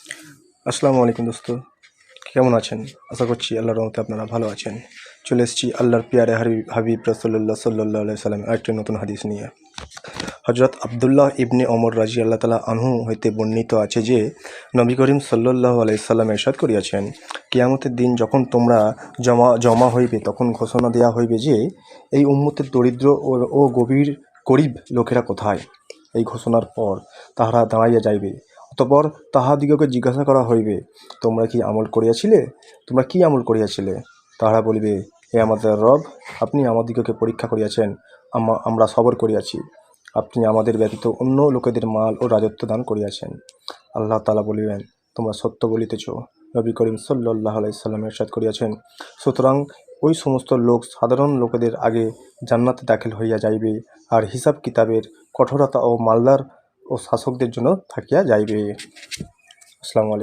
আসসালামু আলাইকুম দোস্ত, কেমন আছেন? আশা করছি আল্লাহর রহমতে আপনারা ভালো আছেন। চলে এসেছি আল্লাহর পিয়ারে হাবিব রাসূলুল্লাহ সাল্লাল্লাহু আলাইহি সাল্লাম আরেকটি নতুন হাদিস নিয়ে। হযরত আব্দুল্লাহ ইবনে ওমর রাদিয়াল্লাহু তাআলা আনহু হইতে বর্ণিত আছে যে, নবী করিম সাল্লাল্লাহু আলাইহি সাল্লাম ইরশাদ করিয়াছেন, কিয়ামতের দিন যখন তোমরা জমা হইবে, তখন ঘোষণা দেওয়া হইবে যে, এই উম্মতের দরিদ্র ও গরীব লোকেরা কোথায়? এই ঘোষণার পর তাহারা দাঁড়াইয়া যাইবে। অতঃপর তাহাদিগকে জিজ্ঞাসা করা হইবে, তোমরা কি আমল করিয়াছিলে? তাহারা বলিবে, হে আমাদের রব, আপনি আমাদিগকে পরীক্ষা করিয়াছেন, আমরা সবর করিয়াছি। আপনি আমাদের ব্যতীত অন্য লোকেদের মাল ও রাজত্ব দান করিয়াছেন। আল্লাহ তাআলা বলিবেন, তোমরা সত্য বলিতেছ। নবী করিম সাল্লাল্লাহু আলাইহি সাল্লাম ইরশাদ করিয়াছেন, সুতরাং ওই সমস্ত লোক সাধারণ লোকেদের আগে জান্নাতে দাখিল হইয়া যাইবে, আর হিসাব কিতাবের কঠোরতা ও মালদার ও শাসকদের জন্য থাকিয়া যাইবে। আসসালামু আলাইকুম।